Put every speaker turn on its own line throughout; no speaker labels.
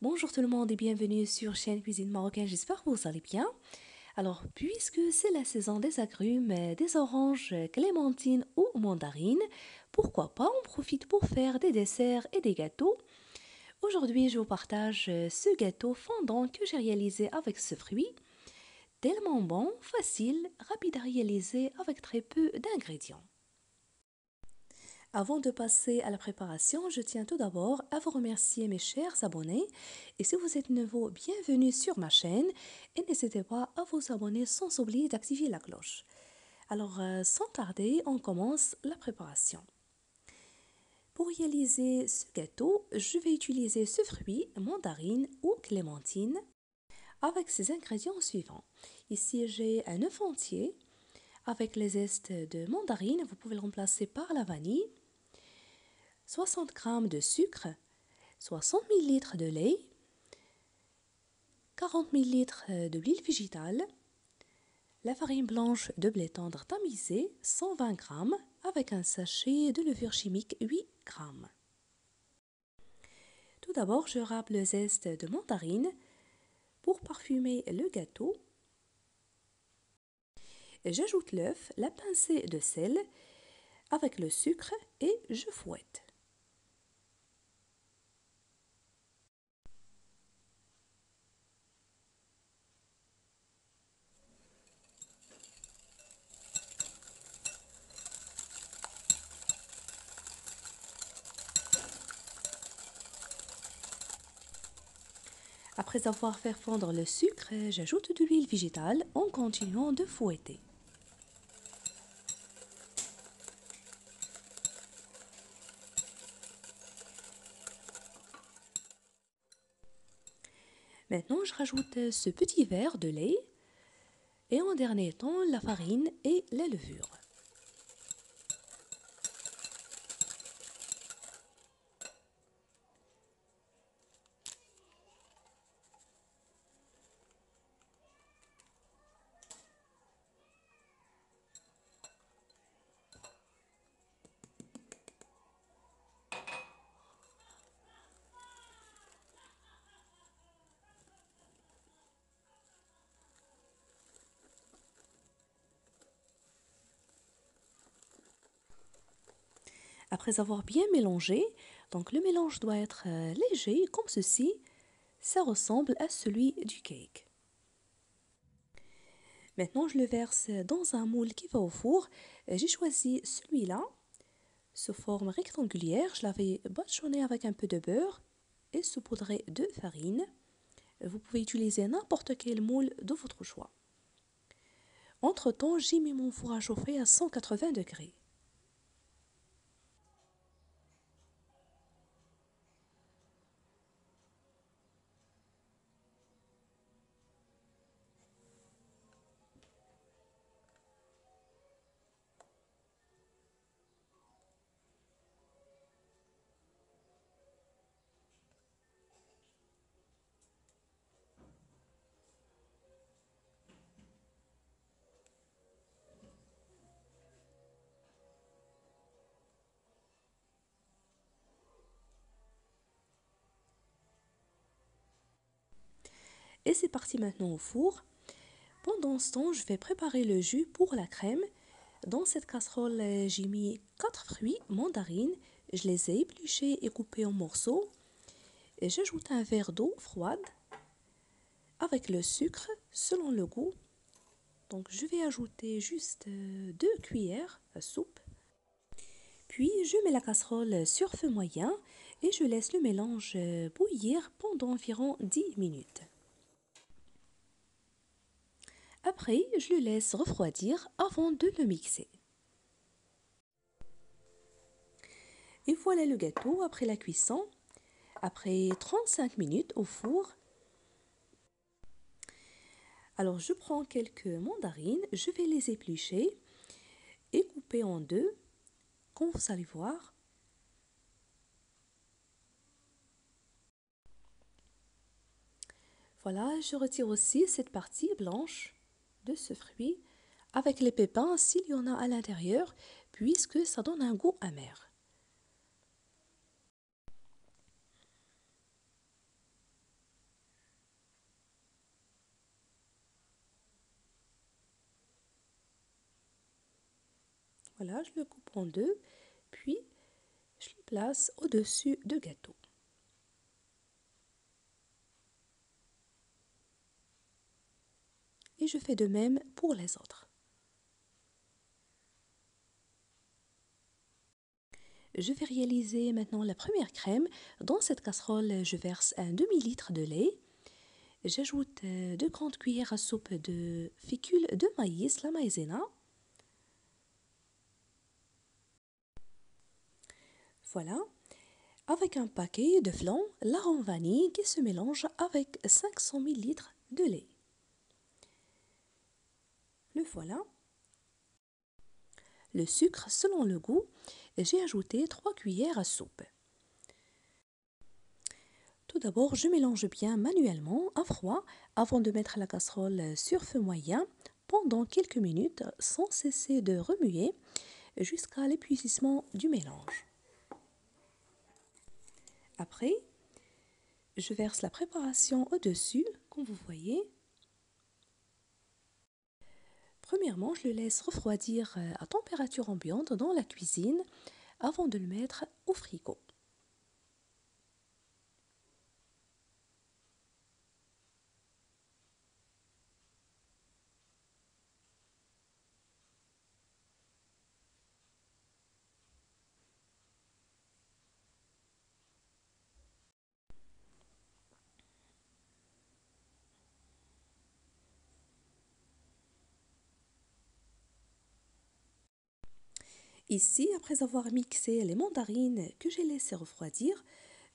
Bonjour tout le monde et bienvenue sur chaîne Cuisine Marocaine, j'espère que vous allez bien. Alors, puisque c'est la saison des agrumes, des oranges, clémentines ou mandarines, pourquoi pas on profite pour faire des desserts et des gâteaux. Aujourd'hui, je vous partage ce gâteau fondant que j'ai réalisé avec ce fruit. Tellement bon, facile, rapide à réaliser avec très peu d'ingrédients. Avant de passer à la préparation, je tiens tout d'abord à vous remercier mes chers abonnés. Et si vous êtes nouveau, bienvenue sur ma chaîne. Et n'hésitez pas à vous abonner sans oublier d'activer la cloche. Alors, sans tarder, on commence la préparation. Pour réaliser ce gâteau, je vais utiliser ce fruit, mandarine ou clémentine, avec ces ingrédients suivants. Ici, j'ai un œuf entier avec les zestes de mandarine. Vous pouvez le remplacer par la vanille. 60 g de sucre, 60 ml de lait, 40 ml d'huile végétale, la farine blanche de blé tendre tamisée, 120 g, avec un sachet de levure chimique 8 g. Tout d'abord, je râpe le zeste de mandarine pour parfumer le gâteau. J'ajoute l'œuf, la pincée de sel avec le sucre et je fouette. Après avoir fait fondre le sucre, j'ajoute de l'huile végétale en continuant de fouetter. Maintenant, je rajoute ce petit verre de lait et en dernier temps, la farine et la levure. Après avoir bien mélangé, donc le mélange doit être léger comme ceci, ça ressemble à celui du cake. Maintenant, je le verse dans un moule qui va au four. J'ai choisi celui-là, sous forme rectangulaire. Je l'avais badigeonné avec un peu de beurre et saupoudré de farine. Vous pouvez utiliser n'importe quel moule de votre choix. Entre-temps, j'ai mis mon four à chauffer à 180 degrés. Et c'est parti maintenant au four. Pendant ce temps, je vais préparer le jus pour la crème. Dans cette casserole, j'ai mis 4 fruits, mandarines. Je les ai épluchés et coupés en morceaux. Et j'ajoute un verre d'eau froide avec le sucre selon le goût. Donc je vais ajouter juste 2 cuillères à soupe. Puis je mets la casserole sur feu moyen et je laisse le mélange bouillir pendant environ 10 minutes. Après, je le laisse refroidir avant de le mixer. Et voilà le gâteau après la cuisson. Après 35 minutes au four. Alors je prends quelques mandarines, je vais les éplucher et couper en deux, comme vous allez voir. Voilà, je retire aussi cette partie blanche de ce fruit avec les pépins s'il y en a à l'intérieur, puisque ça donne un goût amer. 。 . Voilà, je le coupe en deux, puis je le place au-dessus du gâteau. Et je fais de même pour les autres. Je vais réaliser maintenant la première crème. Dans cette casserole, je verse un demi-litre de lait. J'ajoute 2 grandes cuillères à soupe de fécule de maïs, la maïzena. Voilà. Avec un paquet de flan, l'arôme vanille qui se mélange avec 500 ml de lait. Le voilà. Le sucre selon le goût, j'ai ajouté 3 cuillères à soupe. Tout d'abord, je mélange bien manuellement à froid avant de mettre la casserole sur feu moyen pendant quelques minutes sans cesser de remuer jusqu'à l'épuisement du mélange. Après, je verse la préparation au-dessus, comme vous voyez. Premièrement, je le laisse refroidir à température ambiante dans la cuisine avant de le mettre au frigo. Ici, après avoir mixé les mandarines que j'ai laissées refroidir,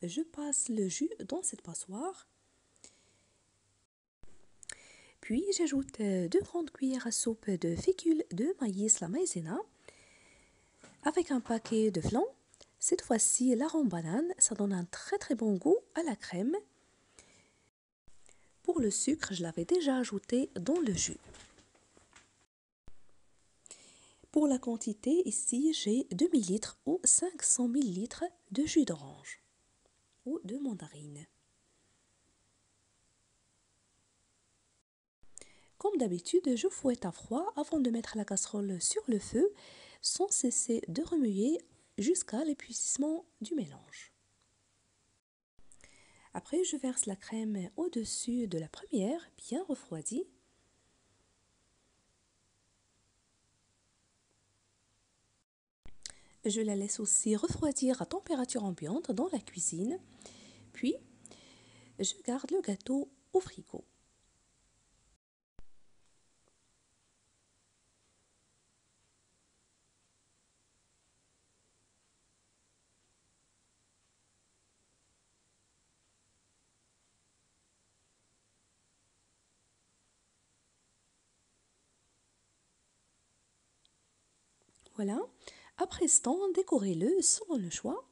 je passe le jus dans cette passoire. Puis j'ajoute 2 grandes cuillères à soupe de fécule de maïs, la maïzena, avec un paquet de flan. Cette fois-ci, l'arôme banane, ça donne un très bon goût à la crème. Pour le sucre, je l'avais déjà ajouté dans le jus. Pour la quantité, ici, j'ai 2 ml ou 500 ml de jus d'orange ou de mandarine. Comme d'habitude, je fouette à froid avant de mettre la casserole sur le feu sans cesser de remuer jusqu'à l'épuisement du mélange. Après, je verse la crème au-dessus de la première, bien refroidie. Je la laisse aussi refroidir à température ambiante dans la cuisine. Puis, je garde le gâteau au frigo. Voilà. Après ce temps, décorez-le selon le choix.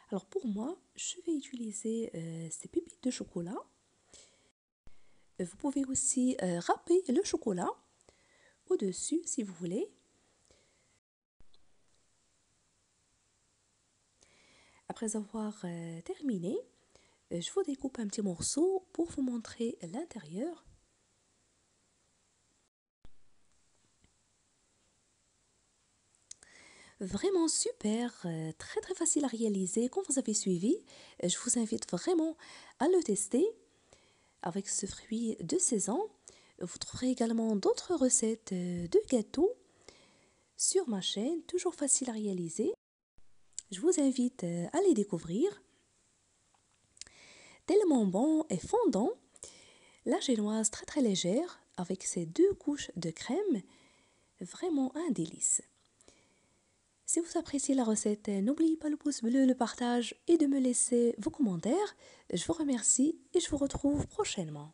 Alors pour moi, je vais utiliser ces pépites de chocolat. Vous pouvez aussi râper le chocolat au-dessus si vous voulez. Après avoir terminé, je vous découpe un petit morceau pour vous montrer l'intérieur. Vraiment super, très facile à réaliser comme vous avez suivi. Je vous invite vraiment à le tester avec ce fruit de saison. Vous trouverez également d'autres recettes de gâteaux sur ma chaîne, toujours facile à réaliser. Je vous invite à les découvrir. Tellement bon et fondant, la génoise très légère avec ses 2 couches de crème, vraiment un délice. Si vous appréciez la recette, n'oubliez pas le pouce bleu, le partage et de me laisser vos commentaires. Je vous remercie et je vous retrouve prochainement.